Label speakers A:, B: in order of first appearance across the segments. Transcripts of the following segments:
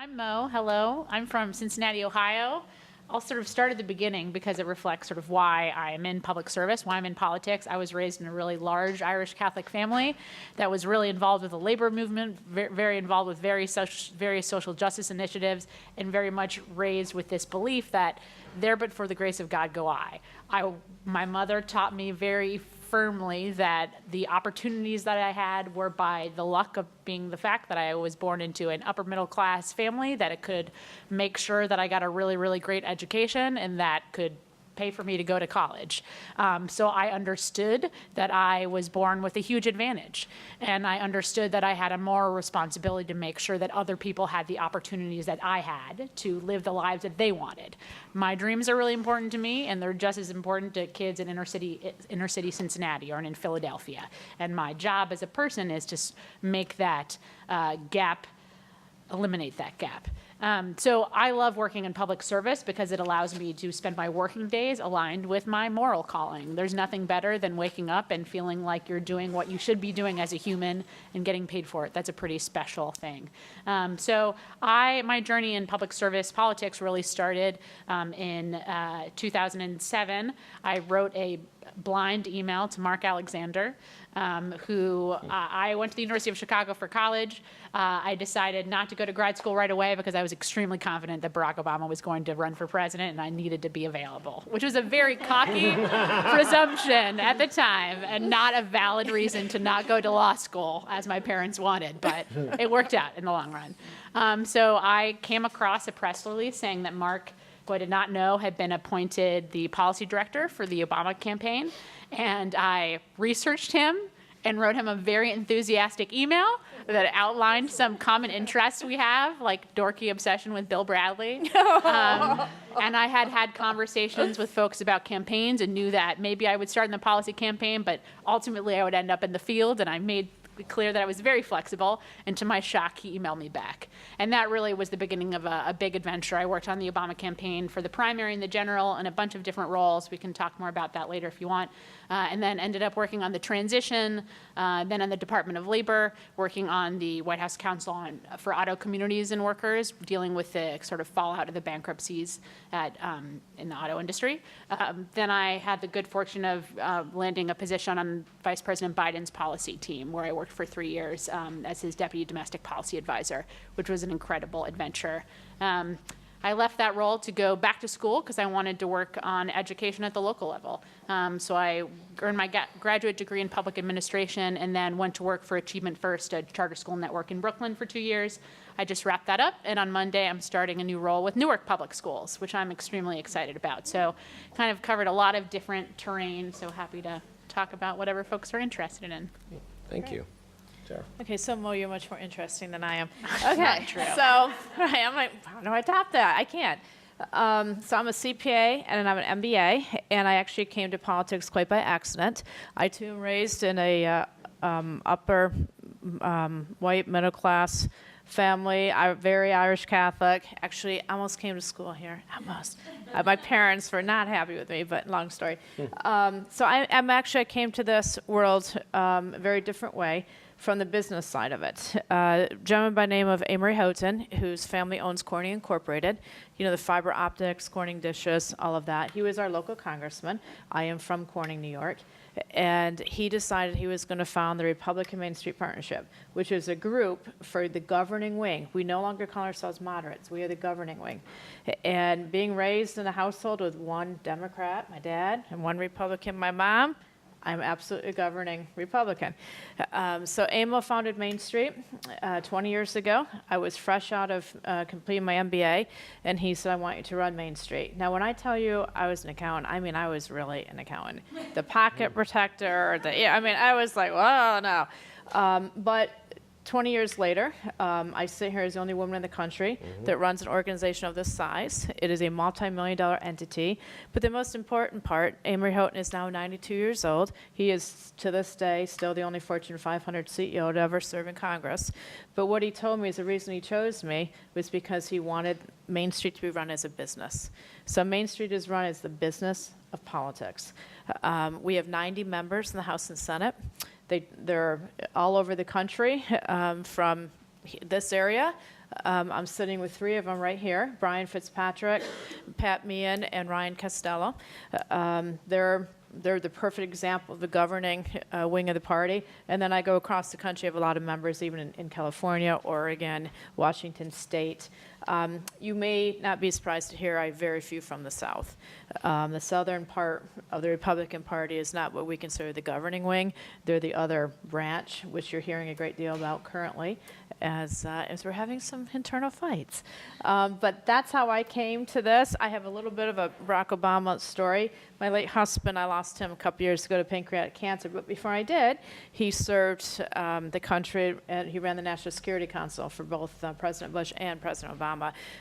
A: I'm Mo. Hello. I'm from Cincinnati, Ohio. I'll sort of start at the beginning because it reflects sort of why I am in public service, why I'm in politics. I was raised in a really large Irish Catholic family that was really involved with the labor movement, very involved with various social justice initiatives, and very much raised with this belief that there but for the grace of God go I. My mother taught me very firmly that the opportunities that I had were by the luck of being the fact that I was born into an upper middle class family, that it could make sure that I got a really, really great education and that could pay for me to go to college. So I understood that I was born with a huge advantage. And I understood that I had a moral responsibility to make sure that other people had the opportunities that I had to live the lives that they wanted. My dreams are really important to me, and they're just as important to kids in inner city Cincinnati or in Philadelphia. And my job as a person is to make that eliminate that gap. So I love working in public service because it allows me to spend my working days aligned with my moral calling. There's nothing better than waking up and feeling like you're doing what you should be doing as a human and getting paid for it. That's a pretty special thing. So my journey in public service politics really started in 2007. I wrote a blind email to Mark Alexander, who I went to the University of Chicago for college. I decided not to go to grad school right away because I was extremely confident that Barack Obama was going to run for president and I needed to be available, which was a very cocky presumption at the time and not a valid reason to not go to law school as my parents wanted, but it worked out in the long run. So I came across a press release saying that Mark, who I did not know, had been appointed the policy director for the Obama campaign. And I researched him and wrote him a very enthusiastic email that outlined some common interests we have, like dorky obsession with Bill Bradley. And I had conversations with folks about campaigns and knew that maybe I would start in the policy campaign, but ultimately I would end up in the field, and I made clear that I was very flexible, and to my shock, he emailed me back. And that really was the beginning of a big adventure. I worked on the Obama campaign for the primary and the general and a bunch of different roles. We can talk more about that later if you want. And then ended up working on the transition, then on the Department of Labor, working on the White House Council for Auto Communities and Workers, dealing with the sort of fallout of the bankruptcies in the auto industry. Then I had the good fortune of landing a position on Vice President Biden's policy team, where I worked for 3 years as his deputy domestic policy advisor, which was an incredible adventure. I left that role to go back to school because I wanted to work on education at the local level. So I earned my graduate degree in public administration and then went to work for Achievement First, a charter school network in Brooklyn for 2 years. I just wrapped that up, and on Monday I'm starting a new role with Newark Public Schools, which I'm extremely excited about. So kind of covered a lot of different terrain, so happy to talk about whatever folks are interested in.
B: Thank you. Sarah.
C: Okay, so Mo, you're much more interesting than I am. Okay, so I'm like, how do I top that? I can't. So I'm a CPA and I'm an MBA, and I actually came to politics quite by accident. I too am raised in a upper white middle class family. I'm very Irish Catholic. Actually, I almost came to school here. Almost. My parents were not happy with me, but long story. So I came to this world a very different way from the business side of it. A gentleman by the name of Amory Houghton, whose family owns Corning Incorporated, you know, the fiber optics, Corning dishes, all of that. He was our local congressman. I am from Corning, New York. And he decided he was going to found the Republican Main Street Partnership, which is a group for the governing wing. We no longer call ourselves moderates. We are the governing wing. And being raised in a household with one Democrat, my dad, and one Republican, my mom, I'm absolutely a governing Republican. So AMO founded Main Street 20 years ago. I was fresh out of completing my MBA, and he said, I want you to run Main Street. Now, when I tell you I was an accountant, I mean, I was really an accountant. The pocket protector, I was like, whoa, no. But 20 years later, I sit here as the only woman in the country that runs an organization of this size. It is a multi-million-dollar entity. But the most important part, Amory Houghton is now 92 years old. He is, to this day, still the only Fortune 500 CEO to ever serve in Congress. But what he told me is the reason he chose me was because he wanted Main Street to be run as a business. So Main Street is run as the business of politics. We have 90 members in the House and Senate. They're all over the country, from this area I'm sitting with three of them right here, Brian Fitzpatrick, Pat Meehan, and Ryan Costello. They're the perfect example of the governing wing of the party. And then I go across the country. I have a lot of members, even in California, Oregon, Washington State. You may not be surprised to hear I have very few from the South. The southern part of the Republican Party is not what we consider the governing wing. They're the other branch, which you're hearing a great deal about currently, as we're having some internal fights. But that's how I came to this. I have a little bit of a Barack Obama story. My late husband, I lost him a couple years ago to pancreatic cancer, but before I did, he served the country, and he ran the National Security Council for both President Bush and President Obama.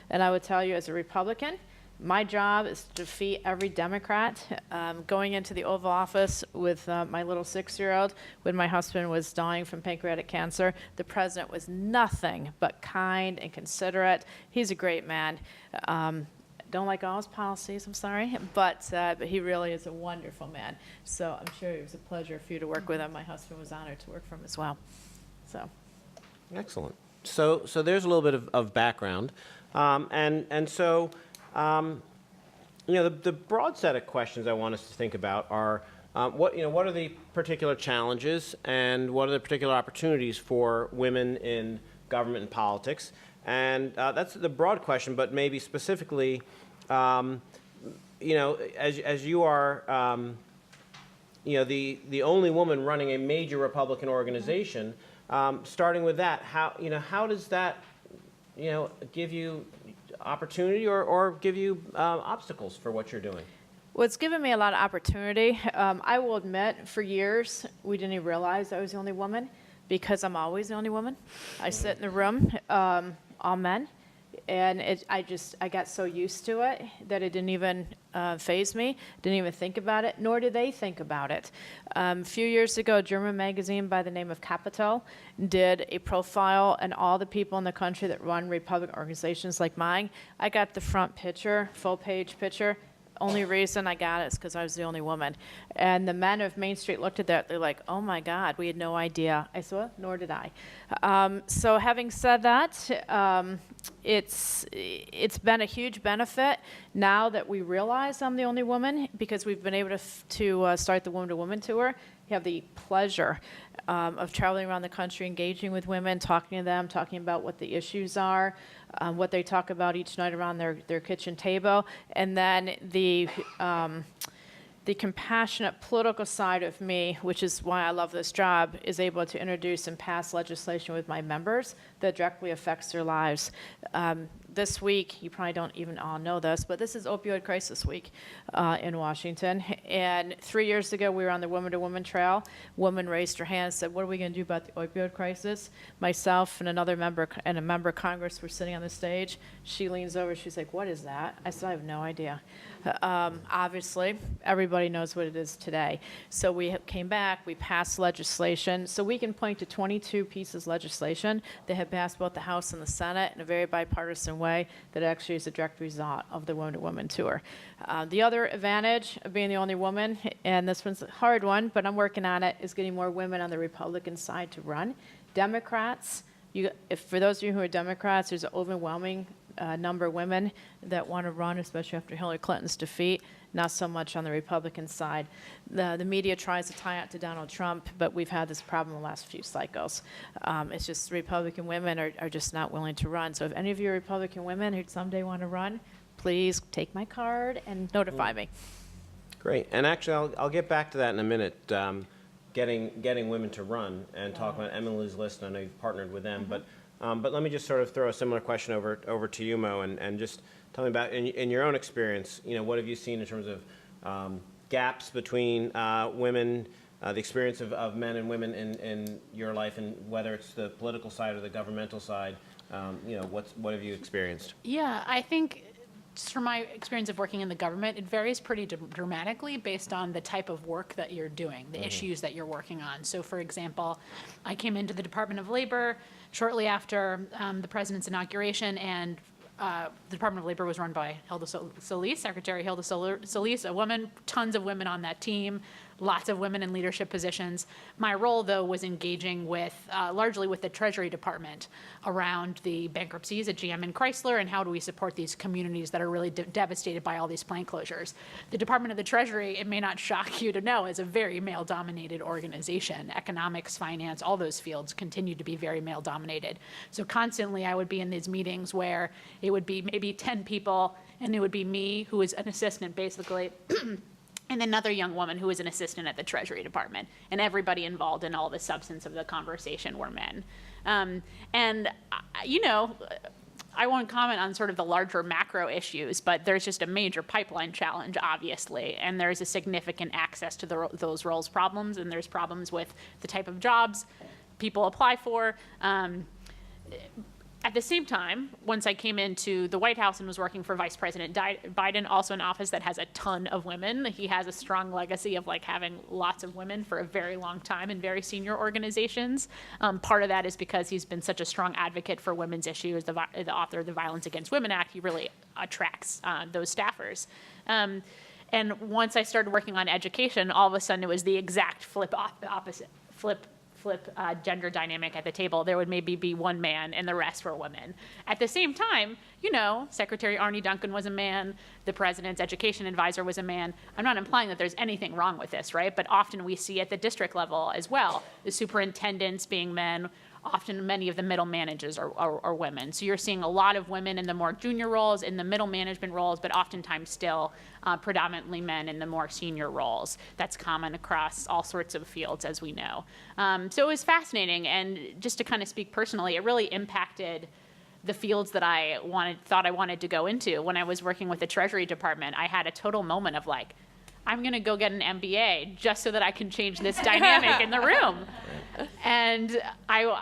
C: And I would tell you, as a Republican, my job is to defeat every Democrat. Going into the Oval Office with my little 6-year-old, when my husband was dying from pancreatic cancer, the president was nothing but kind and considerate. He's a great man. Don't like all his policies, I'm sorry, but he really is a wonderful man. So I'm sure it was a pleasure for you to work with him. My husband was honored to work for him as well. So.
B: Excellent. So there's a little bit of background, and so the broad set of questions I want us to think about are what are the particular challenges and what are the particular opportunities for women in government and politics, and that's the broad question. But maybe specifically, as you are, the only woman running a major Republican organization. Starting with that, how does that, give you opportunity or give you obstacles for what you're doing?
C: Well, it's given me a lot of opportunity. I will admit, for years, we didn't even realize I was the only woman because I'm always the only woman. I sit in the room, all men, and I got so used to it that it didn't even faze me, didn't even think about it, nor did they think about it. A few years ago, a German magazine by the name of Capital did a profile on all the people in the country that run Republican organizations like mine. I got the front picture, full-page picture. Only reason I got it is because I was the only woman. And the men of Main Street looked at that. They're like, oh, my God, we had no idea. I said, well, nor did I. So having said that, it's been a huge benefit now that we realize I'm the only woman because we've been able to start the Woman to Woman tour. You have the pleasure of traveling around the country, engaging with women, talking to them, talking about what the issues are, what they talk about each night around their kitchen table, and then the compassionate political side of me, which is why I love this job, is able to introduce and pass legislation with my members that directly affects their lives. This week, you probably don't even all know this, but this is Opioid Crisis Week in Washington. And 3 years ago, we were on the Woman to Woman Trail. Woman raised her hand and said, what are we going to do about the opioid crisis? Myself and another member and a member of Congress were sitting on the stage. She leans over, she's like, what is that? I said, I have no idea. Obviously, everybody knows what it is today. So we came back, we passed legislation. So we can point to 22 pieces of legislation that have passed both the House and the Senate in a very bipartisan way that actually is a direct result of the Woman to Woman tour. The other advantage of being the only woman, and this one's a hard one, but I'm working on it, is getting more women on the Republican side to run. Democrats, for those of you who are Democrats, there's an overwhelming number of women that want to run, especially after Hillary Clinton's defeat, not so much on the Republican side. The media tries to tie it to Donald Trump, but we've had this problem the last few cycles. It's just Republican women are just not willing to run. So if any of you are Republican women who someday want to run, please take my card and notify me.
B: Great. And actually, I'll get back to that in a minute, getting women to run and talk about Emily's List. I know you've partnered with them, but let me just sort of throw a similar question over to you, Mo, and just tell me about, in your own experience, what have you seen in terms of gaps between women, the experience of men and women in your life, and whether it's the political side or the governmental side, what have you experienced?
A: Yeah, I think just from my experience of working in the government, it varies pretty dramatically based on the type of work that you're doing, the issues that you're working on. So, for example, I came into the Department of Labor shortly after the president's inauguration, and the Department of Labor was run by Hilda Solis, Secretary Hilda Solis, a woman, tons of women on that team, lots of women in leadership positions. My role, though, was engaging with, largely with the Treasury Department around the bankruptcies at GM and Chrysler, and how do we support these communities that are really devastated by all these plant closures. The Department of the Treasury, it may not shock you to know, is a very male-dominated organization. Economics, finance, all those fields continue to be very male-dominated. So constantly I would be in these meetings where it would be maybe 10 people, and it would be me, who is an assistant basically, and another young woman who was an assistant at the Treasury Department. And everybody involved in all the substance of the conversation were men. You know, I won't comment on sort of the larger macro issues, but there's just a major pipeline challenge, obviously, and there's a significant access to those roles problems, and there's problems with the type of jobs people apply for. At the same time, once I came into the White House and was working for Vice President Biden, also an office that has a ton of women, he has a strong legacy of like having lots of women for a very long time in very senior organizations. Part of that is because he's been such a strong advocate for women's issues, the author of the Violence Against Women Act. He really attracts those staffers. And once I started working on education, all of a sudden it was the exact opposite gender dynamic at the table. There would maybe be one man and the rest were women. At the same time, you know, Secretary Arne Duncan was a man, the president's education advisor was a man. I'm not implying that there's anything wrong with this, right? But often we see at the district level as well, the superintendents being men, often many of the middle managers are women. So you're seeing a lot of women in the more junior roles, in the middle management roles, but oftentimes still predominantly men in the more senior roles. That's common across all sorts of fields, as we know. So it was fascinating, and just to kind of speak personally, it really impacted the fields that I thought I wanted to go into. When I was working with the Treasury Department, I had a total moment of like, I'm going to go get an MBA just so that I can change this dynamic in the room. And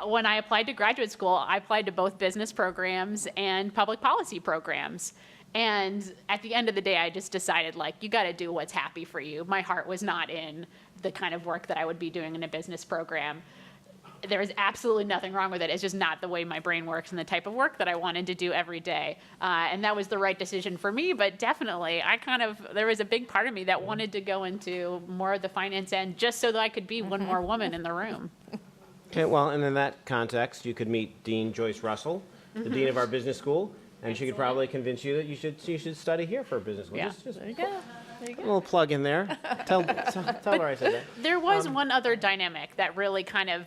A: when I applied to graduate school, I applied to both business programs and public policy programs. And at the end of the day, I just decided, like, you got to do what's happy for you. My heart was not in the kind of work that I would be doing in a business program. There is absolutely nothing wrong with it. It's just not the way my brain works and the type of work that I wanted to do every day. And that was the right decision for me, but definitely there was a big part of me that wanted to go into more of the finance end just so that I could be one more woman in the room.
B: Okay, well, and in that context, you could meet Dean Joyce Russell, the dean of our business school, and she could probably convince you that you should study here for a business school.
A: Yeah.
C: There you go. There you go.
B: A little plug in there. Tell her I said that.
A: There was one other dynamic that really kind of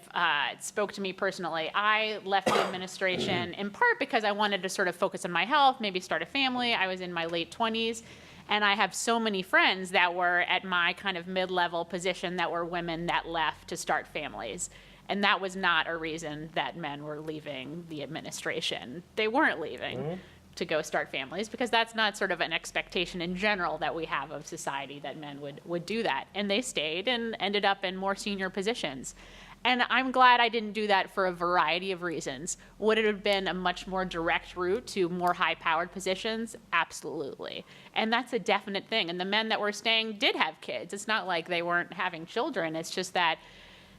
A: spoke to me personally. I left the administration in part because I wanted to sort of focus on my health, maybe start a family. I was in my late 20s, and I have so many friends that were at my kind of mid-level position that were women that left to start families. And that was not a reason that men were leaving the administration. They weren't leaving to go start families, because that's not sort of an expectation in general that we have of society, that men would do that. And they stayed and ended up in more senior positions. And I'm glad I didn't do that for a variety of reasons. Would it have been a much more direct route to more high-powered positions? Absolutely. And that's a definite thing. And the men that were staying did have kids. It's not like they weren't having children. It's just that,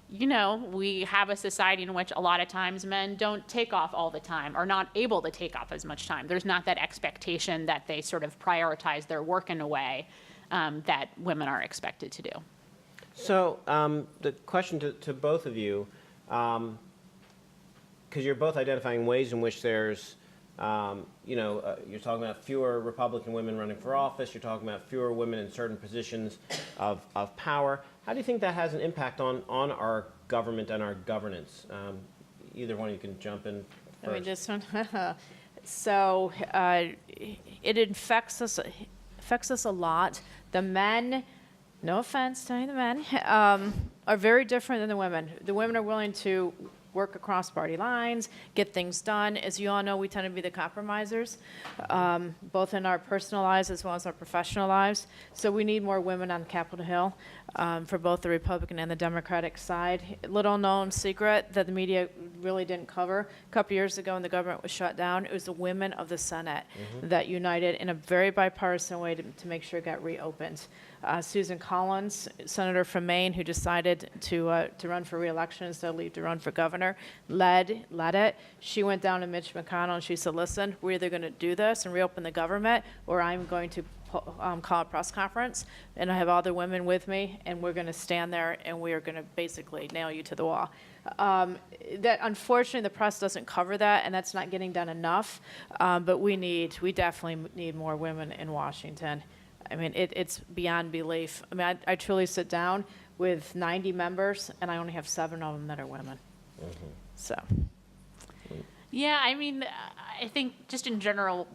A: you know, we have a society in which a lot of times men don't take off all the time, or not able to take off as much time. There's not that expectation that they sort of prioritize their work in a way that women are expected to do.
B: So the question to both of you, because you're both identifying ways in which there's, you're talking about fewer Republican women running for office, you're talking about fewer women in certain positions of power. How do you think that has an impact on our government and our governance? Either one of you can jump in first.
C: I mean, this one. So it affects us a lot. The men, no offense to any of the men, are very different than the women. The women are willing to work across party lines, get things done. As you all know, we tend to be the compromisers, both in our personal lives as well as our professional lives. So we need more women on Capitol Hill for both the Republican and the Democratic side. Little known secret that the media really didn't cover. A couple years ago when the government was shut down, it was the women of the Senate that united in a very bipartisan way to make sure it got reopened. Susan Collins, senator from Maine, who decided to run for re-election instead of leave to run for governor, led it. She went down to Mitch McConnell and she said, listen, we're either going to do this and reopen the government, or I'm going to call a press conference, and I have all the women with me, and we're going to stand there, and we are going to basically nail you to the wall. That unfortunately the press doesn't cover that, and that's not getting done enough. But we definitely need more women in Washington. I mean, it's beyond belief. I mean, I truly sit down with 90 members, and I only have 7 of them that are women.
B: Mm-hmm.
C: So.
A: Yeah, I mean, I think just in general,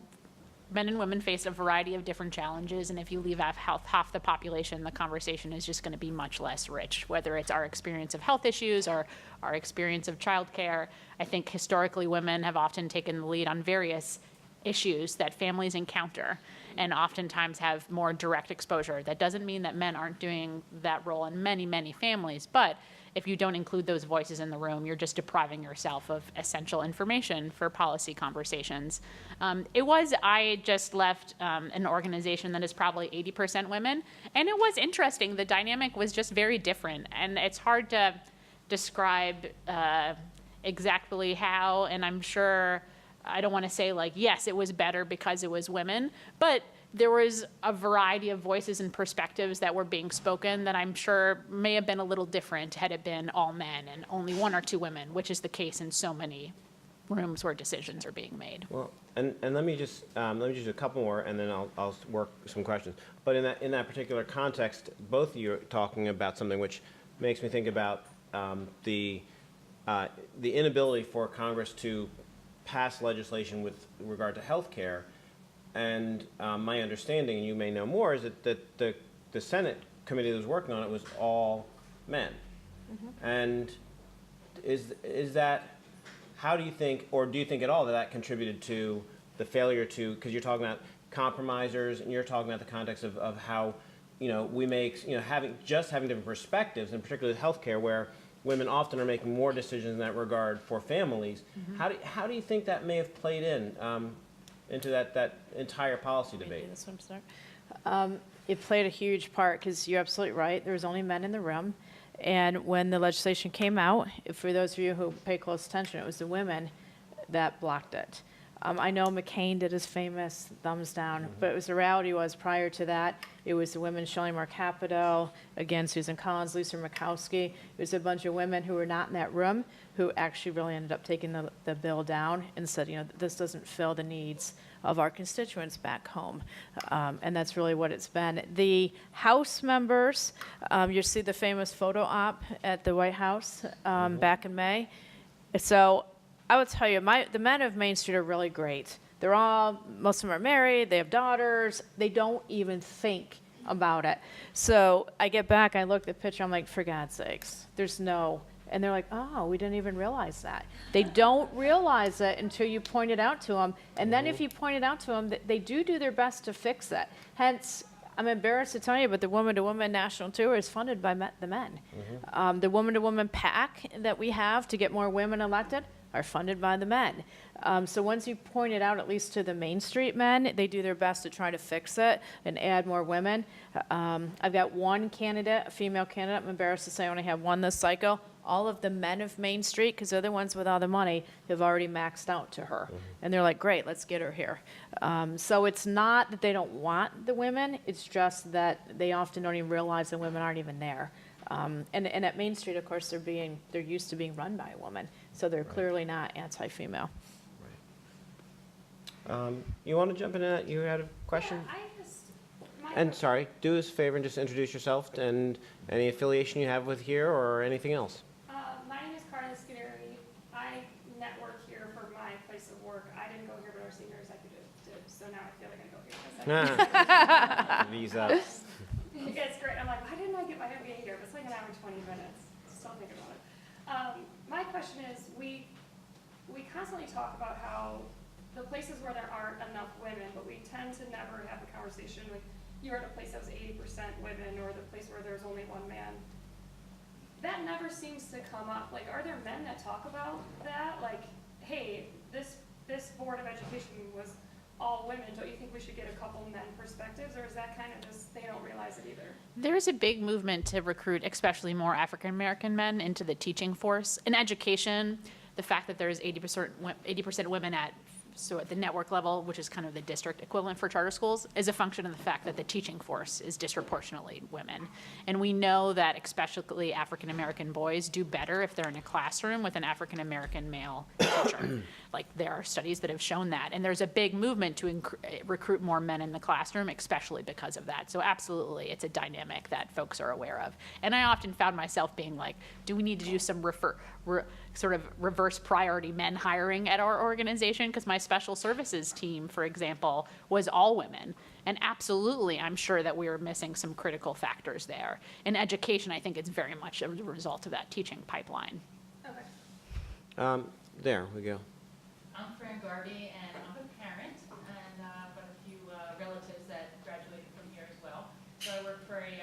A: men and women face a variety of different challenges, and if you leave out half the population, the conversation is just going to be much less rich, whether it's our experience of health issues or our experience of childcare. I think historically women have often taken the lead on various issues that families encounter and oftentimes have more direct exposure. That doesn't mean that men aren't doing that role in many, many families, but if you don't include those voices in the room, you're just depriving yourself of essential information for policy conversations. I just left an organization that is probably 80% women, and it was interesting. The dynamic was just very different, and it's hard to describe exactly how, and I'm sure, I don't want to say like, yes, it was better because it was women, but there was a variety of voices and perspectives that were being spoken that I'm sure may have been a little different had it been all men and only 1 or 2 women, which is the case in so many rooms where decisions are being made.
B: Well, and let me just do a couple more, and then I'll work some questions. But in that particular context, both of you are talking about something which makes me think about the inability for Congress to pass legislation with regard to health care. And my understanding, and you may know more, is that the Senate committee that was working on it was all men. Mm-hmm. And is that, how do you think, or do you think at all that contributed to the failure to, because you're talking about compromisers, and you're talking about the context of how, we make, having different perspectives, and particularly with healthcare, where women often are making more decisions in that regard for families. Mm-hmm. How do you think that may have played into that entire policy debate?
C: It played a huge part because you're absolutely right. There was only men in the room. And when the legislation came out, for those of you who pay close attention, it was the women that blocked it. I know McCain did his famous thumbs down, mm-hmm. but the reality was prior to that, it was the women, Shelley Moore Capito, again, Susan Collins, Lisa Murkowski. It was a bunch of women who were not in that room who actually really ended up taking the bill down and said, this doesn't fill the needs of our constituents back home. And that's really what it's been. The House members, you see the famous photo op at the White House mm-hmm. back in May. So I would tell you, the men of Main Street are really great. Most of them are married, they have daughters, they don't even think about it. So I get back, I look at the picture, I'm like, for God's sakes, and they're like, oh, we didn't even realize that. They don't realize it until you point it out to them. And then if you point it out to them, they do their best to fix it. Hence, I'm embarrassed to tell you, but the Woman to Woman National Tour is funded by the men. Mm-hmm. The Woman to Woman PAC that we have to get more women elected are funded by the men. So once you point it out, at least to the Main Street men, they do their best to try to fix it and add more women. I've got one candidate, a female candidate. I'm embarrassed to say I only have one this cycle. All of the men of Main Street, because they're the ones with all the money, have already maxed out to her. Mm-hmm. And they're like, great, let's get her here. So it's not that they don't want the women, it's just that they often don't even realize the women aren't even there. And at Main Street, of course, they're used to being run by a woman, so they're clearly not anti-female.
B: Right. You want to jump into that? You had a question? And sorry, do us a favor and just introduce yourself and any affiliation you have with here or anything else.
D: My name is Carla Scudery. I network here for my place of work. I didn't go here, but our senior executive did, so now I feel like I go here.
B: Visa.
D: It's great. I'm like, why didn't I get my MBA here? It's like an hour and 20 minutes. Still thinking about it. My question is, we constantly talk about how the places where there aren't enough women, but we tend to never have a conversation like you're at a place that was 80% women or the place where there's only one man. That never seems to come up. Like, are there men that talk about that? Like, hey, this Board of Education was all women. Don't you think we should get a couple men perspectives, or is that kind of just they don't realize it either?
A: There's a big movement to recruit especially more African American men into the teaching force. In education, the fact that there's 80% women at so at the network level, which is kind of the district equivalent for charter schools, is a function of the fact that the teaching force is disproportionately women. And we know that especially African-American boys do better if they're in a classroom with an African-American male teacher. Like, there are studies that have shown that. And there's a big movement to recruit more men in the classroom, especially because of that. So absolutely, it's a dynamic that folks are aware of. And I often found myself being like, do we need to do some sort of reverse priority men hiring at our organization? Because my special services team, for example, was all women. And absolutely, I'm sure that we were missing some critical factors there. In education, I think it's very much a result of that teaching pipeline.
D: Okay.
B: There we go.
E: I'm Fran Garvey, and I'm a parent, and I've got a few relatives that graduated from here as well. So I work for a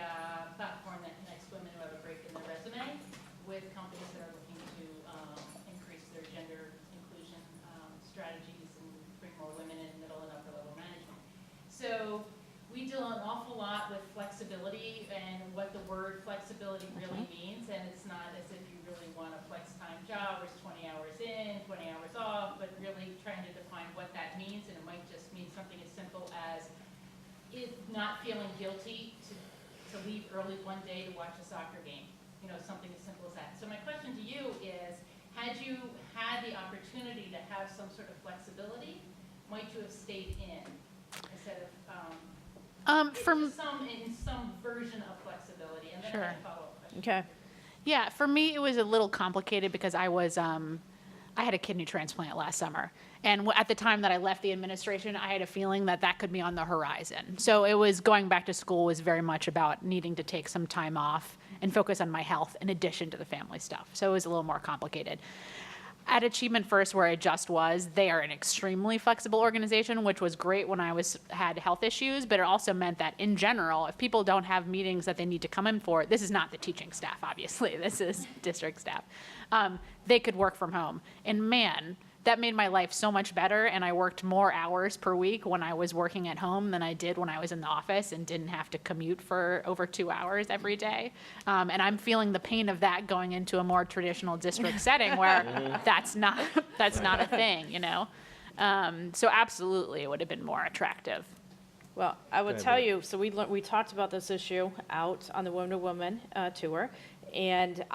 E: platform that connects women who have a break in their resume with companies that are looking to increase their gender inclusion strategies and bring more women in middle and upper level management. So we deal an awful lot with flexibility and what the word flexibility really means, and it's not as if you really want a flex time job where it's 20 hours in, 20 hours off, but really trying to define what that means, and it might just mean something as simple as not feeling guilty to leave early one day to watch a soccer game, you know, something as simple as that. So my question to you is, had you had the opportunity to have some sort of flexibility, might you have stayed in instead of in some version of flexibility? And then I have a follow-up question.
C: Okay.
A: Yeah, for me, it was a little complicated because I had a kidney transplant last summer. And at the time that I left the administration, I had a feeling that that could be on the horizon. So it was going back to school was very much about needing to take some time off and focus on my health in addition to the family stuff. So it was a little more complicated. At Achievement First, where I just was, they are an extremely flexible organization, which was great when I had health issues, but it also meant that in general, if people don't have meetings that they need to come in for, this is not the teaching staff, obviously, this is district staff, they could work from home. And man, that made my life so much better, and I worked more hours per week when I was working at home than I did when I was in the office and didn't have to commute for over 2 hours every day. And I'm feeling the pain of that going into a more traditional district setting where that's not a thing, you know? So absolutely, it would have been more attractive.
C: Well, I would tell you, so we talked about this issue out on the Woman to Woman tour, and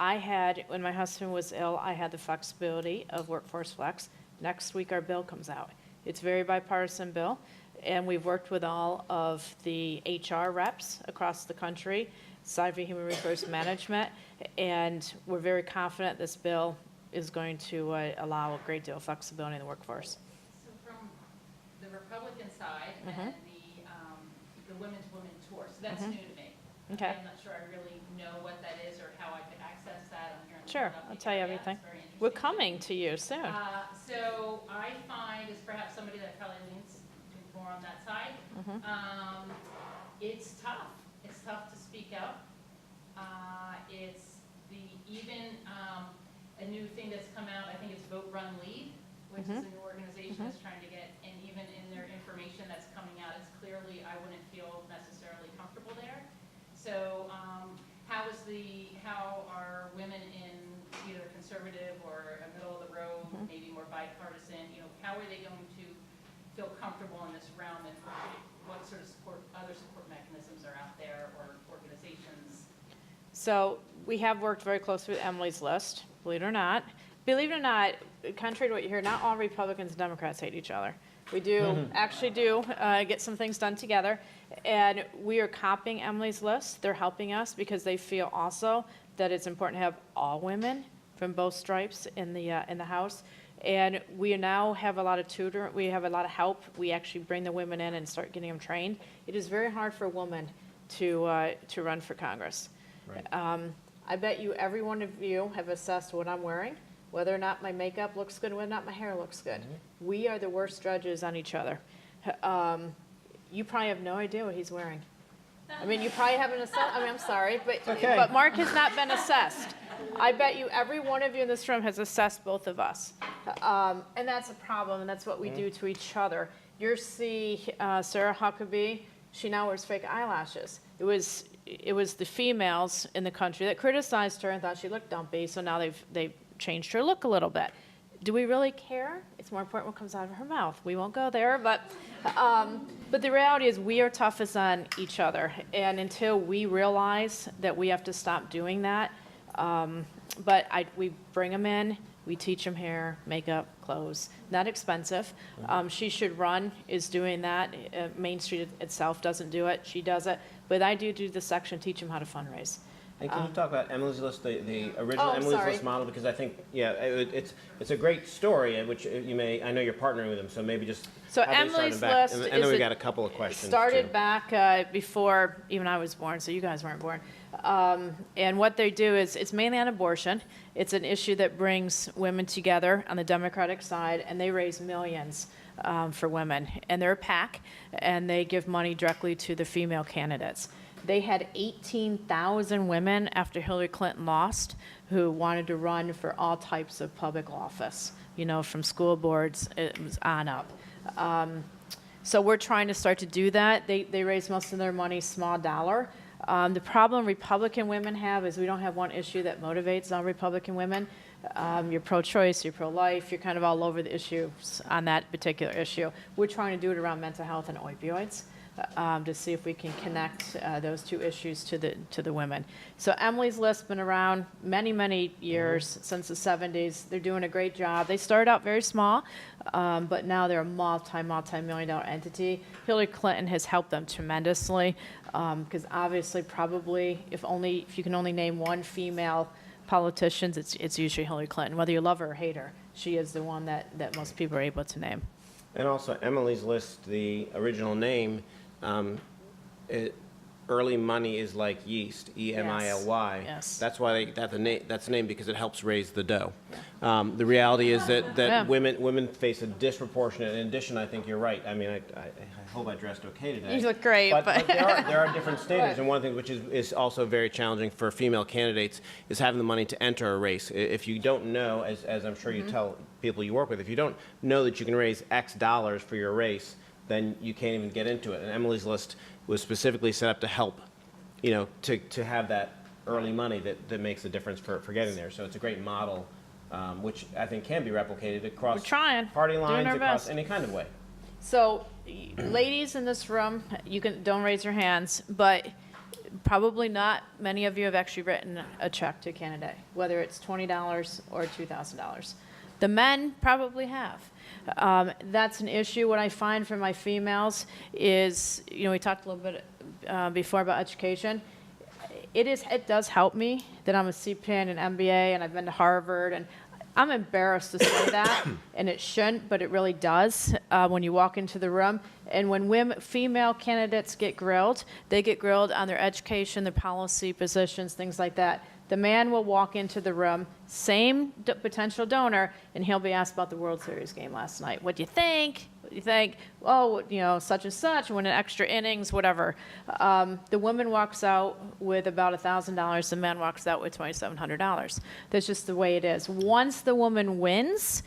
C: when my husband was ill, I had the flexibility of Workforce Flex. Next week, our bill comes out. It's a very bipartisan bill, and we've worked with all of the HR reps across the country, Side for Human Resource Management, and we're very confident this bill is going to allow a great deal of flexibility in the workforce.
E: So from the Republican side and the Women to Women tour, so that's new to me.
C: Okay.
E: I'm not sure I really know what that is or how I could access that. I'm hearing
C: Sure,
E: about
C: I'll tell you
E: the area.
C: everything.
E: It's very interesting.
C: We're coming to you soon.
E: So I find, as perhaps somebody that probably leans more on that side, it's tough. It's tough to speak out. It's a new thing that's come out, I think it's Vote, Run, Lead, which is a new organization that's trying to get, and even in their information that's coming out, it's clearly, I wouldn't feel necessarily comfortable there. So how are women in either conservative or a middle of the road, maybe more bipartisan, you know, how are they going to feel comfortable in this realm, and what sort of other support mechanisms are out there or organizations?
C: So we have worked very closely with Emily's List, believe it or not. Believe it or not, contrary to what you hear, not all Republicans and Democrats hate each other. We do actually get some things done together, and we are copying Emily's List. They're helping us because they feel also that it's important to have all women from both stripes in the House. And we now have a lot of we have a lot of help. We actually bring the women in and start getting them trained. It is very hard for a woman to run for Congress.
B: Right.
C: I bet you every one of you have assessed what I'm wearing, whether or not my makeup looks good, whether or not my hair looks good. We are the worst judges on each other. You probably have no idea what he's wearing. I mean, you probably haven't assessed. I mean, I'm sorry, but Mark has not been assessed. I bet you every one of you in this room has assessed both of us. And that's a problem, and that's what we do to each other. You'll see Sarah Huckabee, she now wears fake eyelashes. It was the females in the country that criticized her and thought she looked dumpy, so now they've changed her look a little bit. do we really care? It's more important what comes out of her mouth. We won't go there, but the reality is we are toughest on each other. And until we realize that we have to stop doing that, we bring them in, we teach them hair, makeup, clothes, not expensive. She Should Run is doing that. Main Street itself doesn't do it. She does it. But I do the section, teach them how to fundraise.
B: And can you talk about Emily's List, the original Emily's
C: sorry.
B: List model? Because I think, it's a great story, which you may, I know you're partnering with them, so maybe just.
C: So
B: how they started
C: Emily's
B: back.
C: List
B: And then we
C: is
B: got a couple of questions.
C: started
B: too.
C: back before even I was born, so you guys weren't born. And what they do is, it's mainly on abortion. It's an issue that brings women together on the Democratic side, and they raise millions for women. And they're a PAC, and they give money directly to the female candidates. They had 18,000 women after Hillary Clinton lost who wanted to run for all types of public office, from school boards, it was on up. So we're trying to start to do that. They raise most of their money small dollar. The problem Republican women have is we don't have one issue that motivates all Republican women. You're pro-choice, you're pro-life, you're kind of all over the issues on that particular issue. We're trying to do it around mental health and opioids. To see if we can connect those two issues to the women. So Emily's List been around many years, since the 70s. They're doing a great job. They started out very small, but now they're a multi-million-dollar entity. Hillary Clinton has helped them tremendously, because obviously, probably, if you can only name one female politician, it's usually Hillary Clinton. Whether you love her or hate her, she is the one that most people are able to name.
B: And also Emily's List, the original name, early money is like yeast, E-M-I-L-Y.
C: Yes.
B: That's why that's the name, because it helps raise the dough. The reality is that women face a disproportionate. In addition, I think you're right. I mean, I hope I dressed okay today.
C: You look great,
B: but there are different standards, and one thing which is also very challenging for female candidates is having the money to enter a race. If you don't know, as I'm sure you tell people you work with, if you don't know that you can raise X dollars for your race, then you can't even get into it. And Emily's List was specifically set up to help, to have that early money that makes a difference for getting there. So it's a great model, which I think can be replicated across
C: We're trying.
B: party
C: Doing
B: lines,
C: our
B: across
C: best.
B: any kind of way.
C: So, ladies in this room, don't raise your hands, but probably not many of you have actually written a check to a candidate, whether it's $20 or $2,000. The men probably have. That's an issue. What I find for my females is, we talked a little bit before about education. It does help me that I'm a CPA and an MBA, and I've been to Harvard, and I'm embarrassed to say that, and it shouldn't, but it really does when you walk into the room. And when female candidates get grilled, they get grilled on their education, their policy positions, things like that. The man will walk into the room, same potential donor, and he'll be asked about the World Series game last night. What do you think? What do you think? Oh, such and such, win an extra innings, whatever. The woman walks out with about $1,000. The man walks out with $2,700. That's just the way it is. Once the woman wins,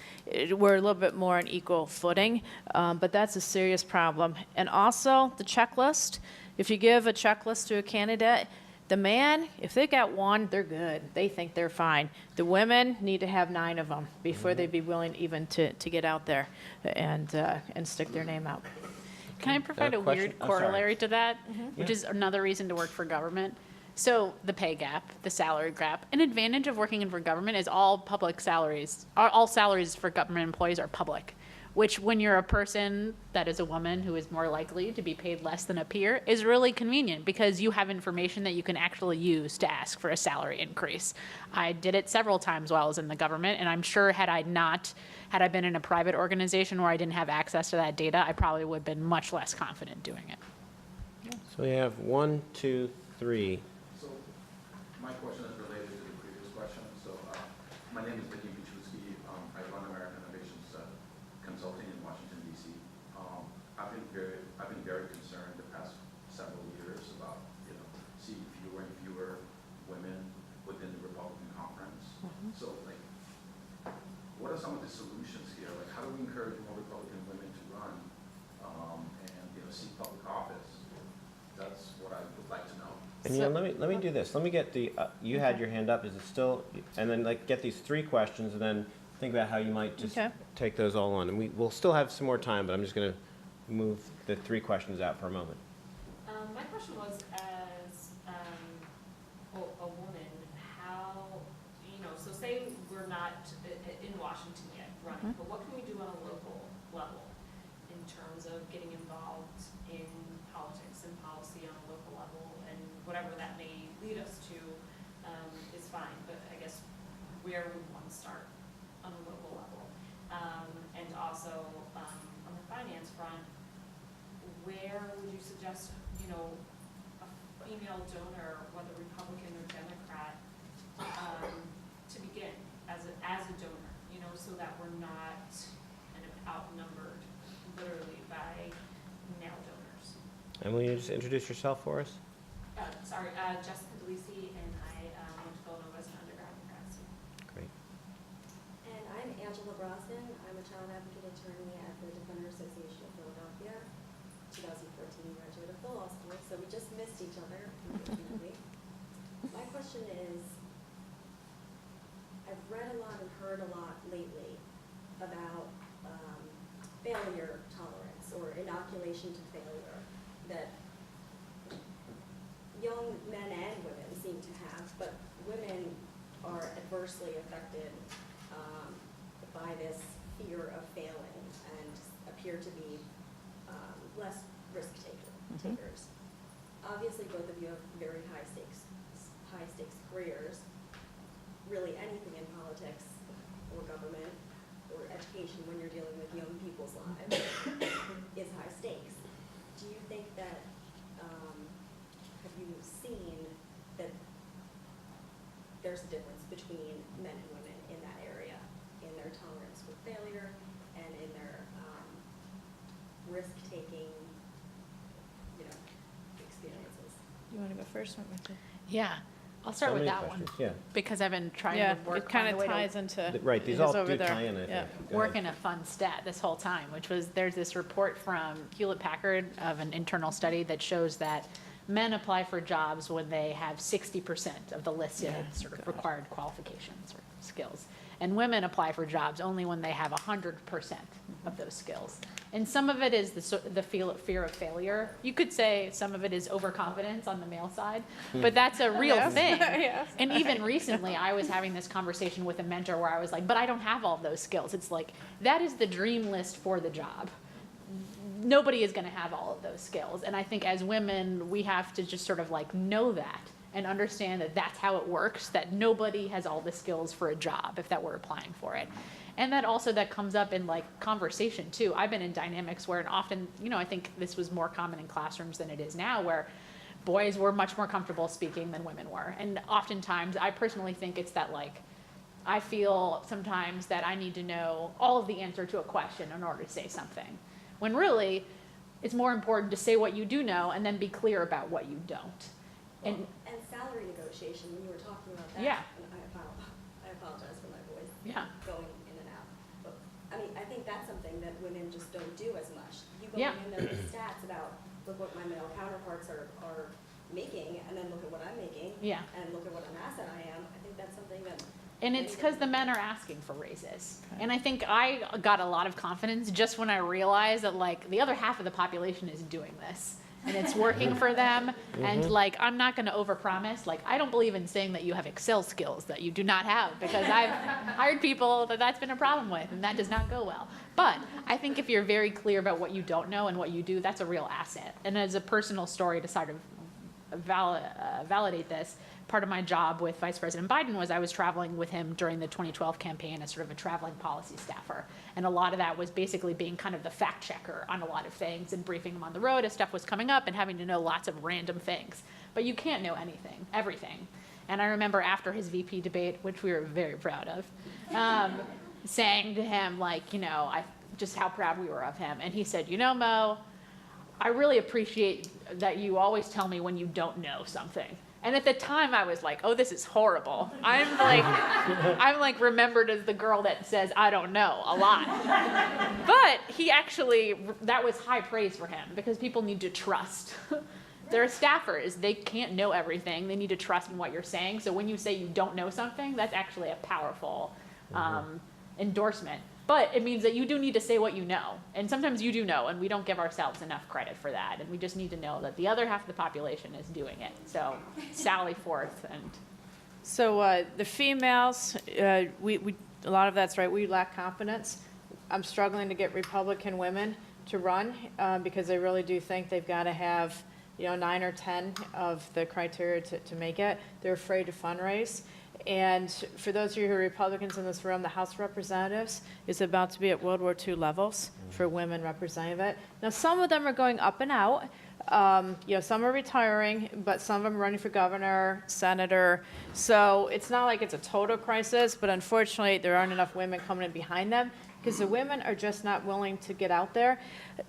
C: we're a little bit more on equal footing, but that's a serious problem. And also, the checklist. If you give a checklist to a candidate, the man, if they got one, they're good. They think they're fine. The women need to have 9 of them before they'd be willing even to get out there and stick their name out.
A: Can I provide a
B: question?
A: weird
B: Oh, sorry.
A: corollary to that, which is another reason to work for government? So the pay gap, the salary gap. An advantage of working for government is all public salaries, all salaries for government employees are public, which when you're a person that is a woman who is more likely to be paid less than a peer is really convenient because you have information that you can actually use to ask for a salary increase. I did it several times while I was in the government, and I'm sure had I been in a private organization where I didn't have access to that data, I probably would have been much less confident doing it.
B: So we have 1, 2, 3.
F: So my question is related to the previous question. So my name is Vicky Pichulski. I run American Innovations Consulting in Washington, D.C. I've been very concerned the past several years about seeing fewer and fewer women within the Republican conference. So what are some of the solutions here? How do we encourage more Republican women to run and seek public office? That's what I would like to know.
B: And let me do this. Let me get the you had your hand up. Is it still? And then get these 3 questions, and then think about how you might just
C: Okay.
B: take those all on. And we'll still have some more time, but I'm just going to move the 3 questions out for a moment.
G: My question was, as a woman, how, so say we're not in Washington yet running, but what can we do on a local level in terms of getting involved in politics and policy on a local level, and whatever that may lead us to is fine, but I guess where would one start on a local level? And also on the finance front, where would you suggest, a female donor, whether Republican or Democrat, to begin as a donor, so that we're not kind of outnumbered literally by male donors?
B: And will you just introduce yourself for us?
G: Jessica DeLisi, and I went to Villanova as an undergrad and grad student.
B: Great.
H: And I'm Angela Brosnan. I'm a child advocate attorney at the Defender Association of Philadelphia. 2014 graduate of the law school, so we just missed each other, unfortunately. My question is, I've read a lot and heard a lot lately about failure tolerance or inoculation to failure that young men and women seem to have, but women are adversely affected by this fear of failing and appear to be less risk takers. Obviously, both of you have very high stakes careers. Really, anything in politics or government or education when you're dealing with young people's lives is high stakes. Do you think that, have you seen that there's a difference between men and women in that area, in their tolerance for failure and in their risk-taking, experiences?
C: You want to go first?
A: Yeah, I'll start
B: So
A: with
B: many
A: that one
B: questions. Yeah.
A: because I've been trying
C: Yeah,
A: to work
C: it kind
A: find a
C: of
A: way to
C: ties into.
B: Right, these
C: his
B: all
C: over
B: do
C: there.
B: tie in, I think.
C: Yeah.
B: Go
A: work
B: ahead.
A: in a fun stat this whole time, which was there's this report from Hewlett-Packard of an internal study that shows that men apply for jobs when they have 60% of the listed sort of required qualifications or skills. And women apply for jobs only when they have 100% of those skills. And some of it is the fear of failure. You could say some of it is overconfidence on the male side, but that's a real thing.
C: Yes.
A: And even recently, I was having this conversation with a mentor where I was like, but I don't have all those skills. It's like, that is the dream list for the job. Nobody is going to have all of those skills. And I think as women, we have to just sort of like know that and understand that that's how it works, that nobody has all the skills for a job if that we're applying for it. And that also that comes up in like conversation too. I've been in dynamics where, and often, I think this was more common in classrooms than it is now, where boys were much more comfortable speaking than women were. And oftentimes, I personally think it's that like, I feel sometimes that I need to know all of the answer to a question in order to say something. When really, it's more important to say what you do know and then be clear about what you don't. And
H: salary negotiation, when you were talking about that.
A: Yeah.
H: And I apologize for my voice.
A: Yeah.
H: Going in and out. But, I mean, I think that's something that women just don't do as much. You go
A: Yeah.
H: in there with stats about, look what my male counterparts are making, and then look at what I'm making.
A: Yeah.
H: And look at what an asset I am. I think that's something that.
A: And it's because the men are asking for raises. And I think I got a lot of confidence just when I realized that like the other half of the population is doing this. And it's working for them. And like, I'm not going to overpromise. Like, I don't believe in saying that you have Excel skills that you do not have, because I've hired people that's been a problem with, and that does not go well. But I think if you're very clear about what you don't know and what you do, that's a real asset. And as a personal story to sort of validate this, part of my job with Vice President Biden was I was traveling with him during the 2012 campaign as sort of a traveling policy staffer. And a lot of that was basically being kind of the fact checker on a lot of things and briefing him on the road as stuff was coming up and having to know lots of random things. But you can't know everything. And I remember after his VP debate, which we were very proud of, saying to him, like, just how proud we were of him. And he said, Mo, I really appreciate that you always tell me when you don't know something. And at the time, I was like, oh, this is horrible. I'm like remembered as the girl that says, I don't know, a lot. But he actually, that was high praise for him, because people need to trust. They're staffers. They can't know everything. They need to trust in what you're saying. So when you say you don't know something, that's actually a powerful endorsement. But it means that you do need to say what you know. And sometimes you do know, and we don't give ourselves enough credit for that. And we just need to know that the other half of the population is doing it. So sally forth. And
C: So the females, a lot of that's right, we lack confidence. I'm struggling to get Republican women to run because they really do think they've got to have 9 or 10 of the criteria to make it. They're afraid to fundraise. And for those of you who are Republicans in this room, the House of Representatives is about to be at World War II levels for women representing it. Now, some of them are going up and out. Some are retiring, but some of them are running for governor, senator. So it's not like it's a total crisis, but unfortunately, there aren't enough women coming in behind them because the women are just not willing to get out there.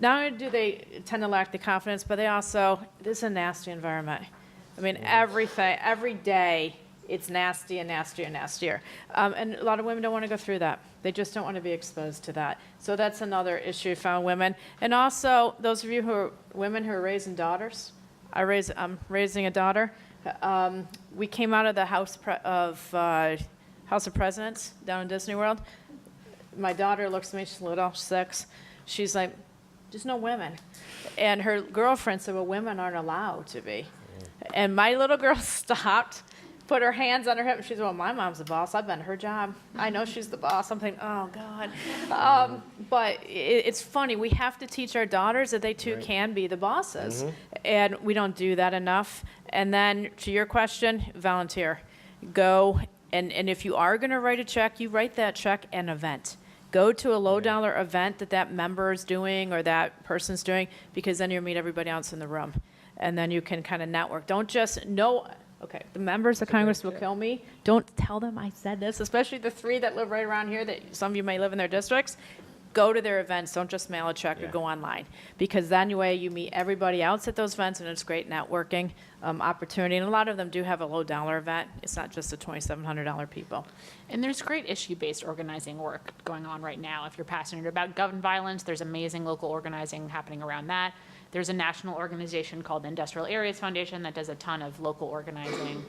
C: Not only do they tend to lack the confidence, but they also, this is a nasty environment. I mean, every day, it's nasty and nastier and nastier. And a lot of women don't want to go through that. They just don't want to be exposed to that. So that's another issue found women. And also, those of you who are women who are raising daughters, I'm raising a daughter. We came out of the House of Presidents down in Disney World. My daughter looks at me, she's little, 6. She's like, there's no women. And her girlfriend said, well, women aren't allowed to be. And my little girl stopped, put her hands on her hip, and she said, well, my mom's the boss. I've been her job. I know she's the boss. I'm thinking, oh, God. But it's funny. We have to teach our daughters that they, too, can be the bosses. And we don't do that enough. And then, to your question, volunteer. Go, and if you are going to write a check, you write that check an event. Go to a low-dollar event that member is doing or that person's doing, because then you'll meet everybody else in the room. And then you can kind of network. Don't just know. Okay, the members of Congress will kill me. Don't tell them I said this, especially the 3 that live right around here that some of you may live in their districts. Go to their events. Don't just mail a check or go online, because then you meet everybody else at those events, and it's great networking opportunity. And a lot of them do have a low-dollar event. It's not just the $2,700 people.
A: And there's great issue-based organizing work going on right now. If you're passionate about gun violence, there's amazing local organizing happening around that. There's a national organization called the Industrial Areas Foundation that does a ton of local organizing.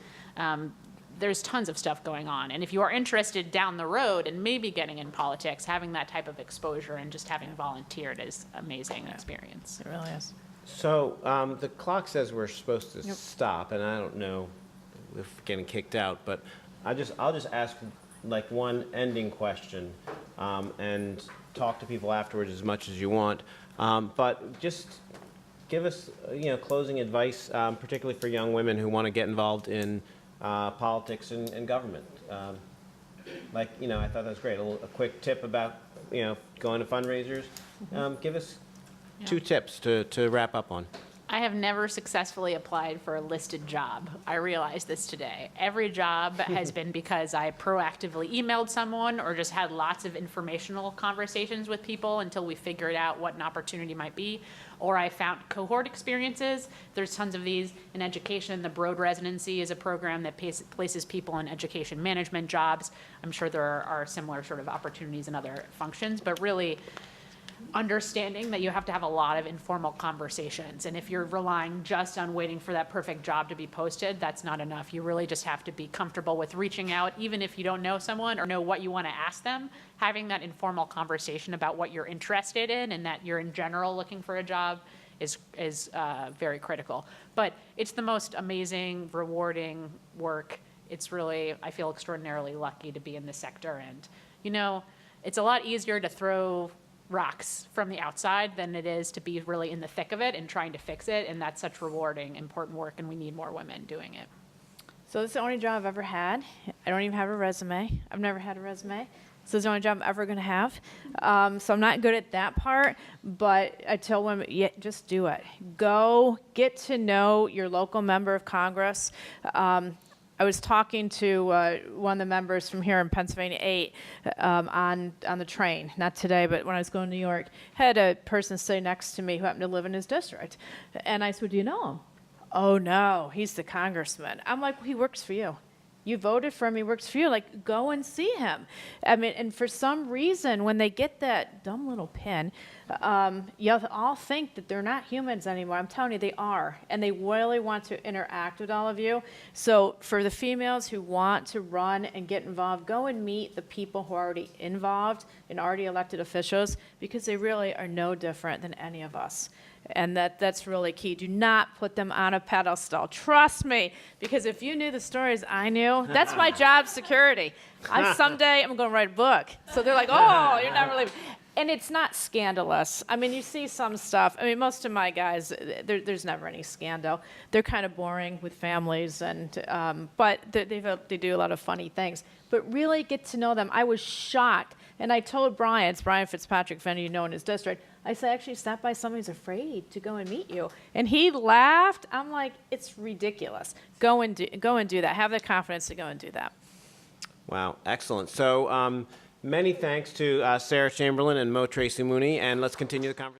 A: There's tons of stuff going on. And if you are interested down the road and maybe getting in politics, having that type of exposure and just having volunteered is amazing experience.
C: It really is.
B: So the clock says we're supposed to stop, and I don't know if we're getting kicked out, but I'll just ask like one ending question and talk to people afterwards as much as you want. But just give us closing advice, particularly for young women who want to get involved in politics and government. I thought that was great. A quick tip about going to fundraisers. Give us 2 tips to wrap up on.
A: I have never successfully applied for a listed job. I realized this today. Every job has been because I proactively emailed someone or just had lots of informational conversations with people until we figured out what an opportunity might be. Or I found cohort experiences. There's tons of these in education. The Broad Residency is a program that places people in education management jobs. I'm sure there are similar sort of opportunities in other functions, but really understanding that you have to have a lot of informal conversations. And if you're relying just on waiting for that perfect job to be posted, that's not enough. You really just have to be comfortable with reaching out, even if you don't know someone or know what you want to ask them. Having that informal conversation about what you're interested in and that you're in general looking for a job is very critical. But it's the most amazing, rewarding work. It's really, I feel extraordinarily lucky to be in this sector. And, it's a lot easier to throw rocks from the outside than it is to be really in the thick of it and trying to fix it. And that's such rewarding, important work, and we need more women doing it.
C: So this is the only job I've ever had. I don't even have a resume. I've never had a resume. So this is the only job I'm ever going to have. So I'm not good at that part, but I tell women, just do it. Go get to know your local member of Congress. I was talking to one of the members from here in Pennsylvania 8 on the train, not today, but when I was going to New York, had a person sitting next to me who happened to live in his district. And I said, do you know him? Oh, no, he's the congressman. I'm like, well, he works for you. You voted for him. He works for you. Like, go and see him. I mean, and for some reason, when they get that dumb little pin, you all think that they're not humans anymore. I'm telling you, they are. And they really want to interact with all of you. So for the females who want to run and get involved, go and meet the people who are already involved and already elected officials, because they really are no different than any of us. And that's really key. Do not put them on a pedestal. Trust me, because if you knew the stories I knew, that's my job security. Someday I'm going to write a book. So they're like, oh, you're not really. And it's not scandalous. I mean, you see some stuff. I mean, most of my guys, there's never any scandal. They're kind of boring with families, but they do a lot of funny things. But really get to know them. I was shocked. And I told Brian, it's Brian Fitzpatrick, if any of you know in his district, I said, actually, stop by somebody who's afraid to go and meet you. And he laughed. I'm like, it's ridiculous. Go and do that. Have the confidence to go and do that.
B: Wow, excellent. So many thanks to Sarah Chamberlain and Mo Tracey-Mooney, and let's continue the conversation.